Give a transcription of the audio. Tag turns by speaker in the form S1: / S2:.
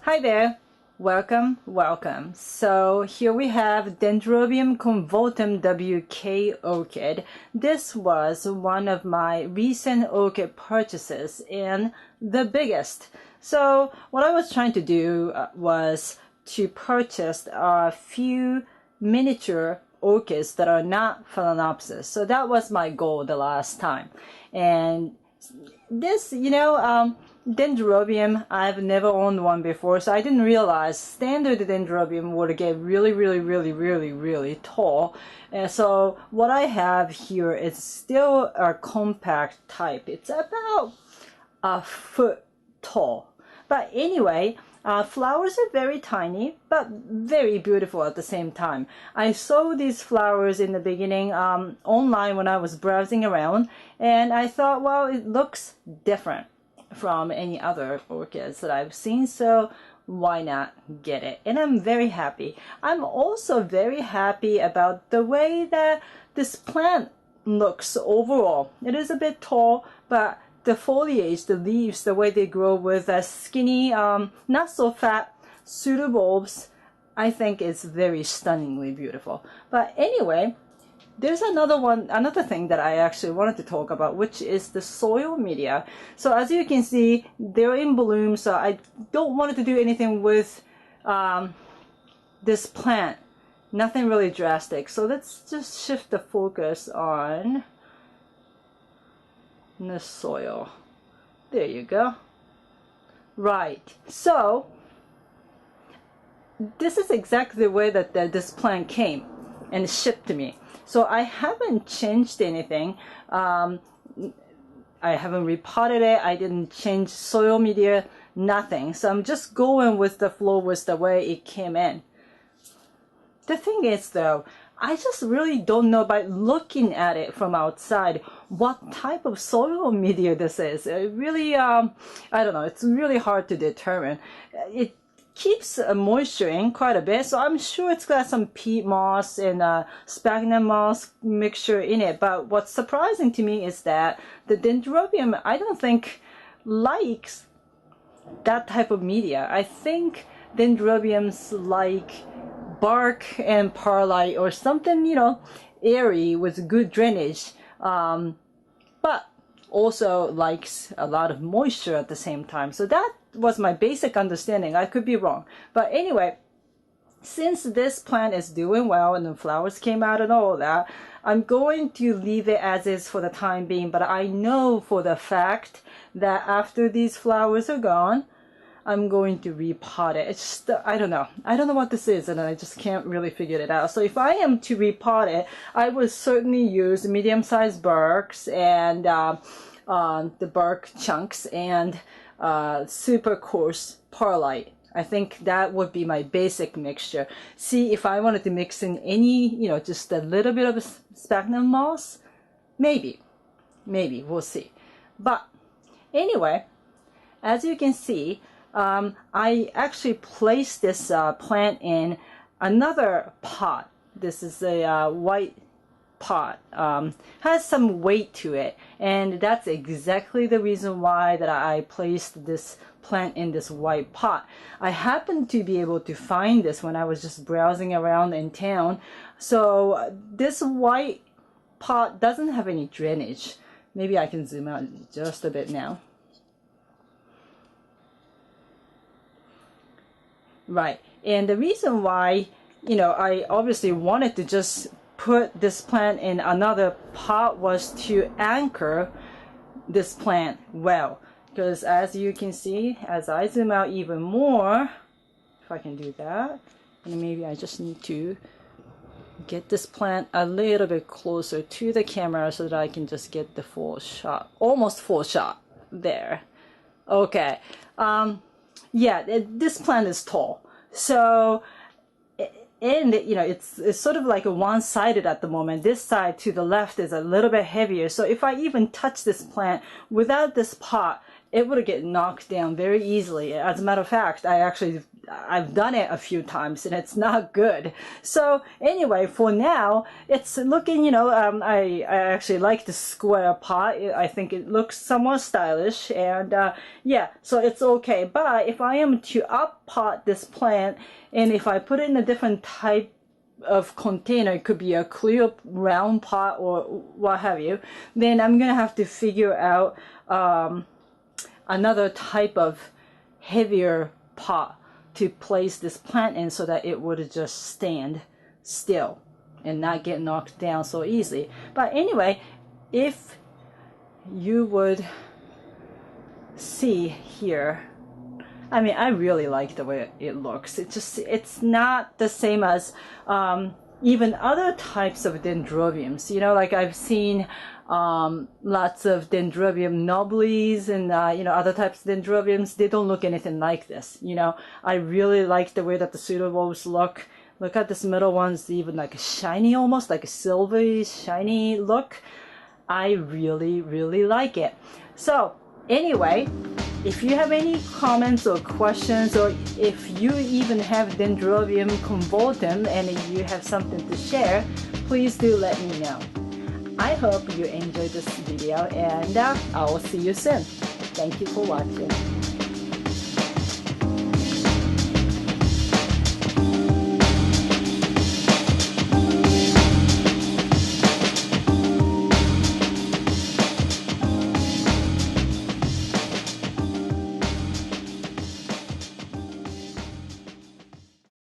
S1: Hi there, welcome. So here we have Dendrobium Convolutum WK Orchid. This was one of my recent orchid purchases and the biggest. So what I was trying to do was to purchase a few miniature orchids that are not phalaenopsis. So that was my goal the last time. And this, Dendrobium, I've never owned one before, so I didn't realize standard Dendrobium would get really tall. And so what I have here is still a compact type. It's about a foot tall. But anyway, flowers are very tiny, but very beautiful at the same time. I saw these flowers in the beginning online when I was browsing around, and I thought, well, it looks different from any other orchids that I've seen, so why not get it? And I'm very happy. I'm also very happy about the way that this plant looks overall. It is a bit tall, but the foliage, the leaves, the way they grow with a skinny, not so fat pseudobulbs, I think is very stunningly beautiful. But anyway, there's another thing that I actually wanted to talk about, which is the soil media. So as you can see, they're in bloom, so I don't want to do anything with this plant. Nothing really drastic. So let's just shift the focus on the soil. There you go. Right. So this is exactly the way that this plant came and shipped to me. So I haven't changed anything. I haven't repotted it. I didn't change soil media, nothing. So I'm just going with the flow with the way it came in. The thing is though, I just really don't know by looking at it from outside what type of soil media this is. It really, I don't know, it's really hard to determine. It keeps moisture in quite a bit, so I'm sure it's got some peat moss and sphagnum moss mixture in it. But what's surprising to me is that the Dendrobium, I don't think likes that type of media. I think Dendrobiums like bark and perlite or something, airy with good drainage, but also likes a lot of moisture at the same time. So that was my basic understanding. I could be wrong. But anyway, since this plant is doing well and the flowers came out and all that, I'm going to leave it as is for the time being. But I know for the fact that after these flowers are gone, I'm going to repot it. It's just, I don't know what this is, and I just can't really figure it out. So if I am to repot it, I would certainly use medium-sized barks and the bark chunks and super coarse perlite. I think that would be my basic mixture. See, if I wanted to mix in any, just a little bit of sphagnum moss, maybe, we'll see. But anyway, as you can see, I actually placed this plant in another pot. This is a white pot. Has some weight to it, and that's exactly the reason why that I placed this plant in this white pot. I happened to be able to find this when I was just browsing around in town. So this white pot doesn't have any drainage. Maybe I can zoom out just a bit now. Right, and the reason why, I obviously wanted to just put this plant in another pot was to anchor this plant well. Because as you can see, as I zoom out even more, if I can do that, and maybe I just need to get this plant a little bit closer to the camera so that I can just get the full shot, almost full shot there. Okay. Yeah, this plant is tall, so, and it's sort of like a one-sided at the moment. This side to the left is a little bit heavier, so if I even touch this plant without this pot, it would get knocked down very easily. As a matter of fact, I've done it a few times and it's not good. So anyway, for now, it's looking, I actually like the square pot. I think it looks somewhat stylish, and yeah, so it's okay. But if I am to up pot this plant, and if I put it in a different type of container, it could be a clear round pot or what have you, then I'm gonna have to figure out another type of heavier pot to place this plant in so that it would just stand still and not get knocked down so easily. But anyway, if you would see here, I mean, I really like the way it looks. It's not the same as even other types of dendrobiums. Like I've seen lots of Dendrobium nobilis and other types of dendrobiums. They don't look anything like this. I really like the way that the pseudobulbs look. Look at this middle one's even like shiny, almost like a silvery shiny look. I really, really like it. So anyway, if you have any comments or questions, or if you even have Dendrobium convolutum and you have something to share, please do let me know. I hope you enjoyed this video, and I will see you soon. Thank you for watching.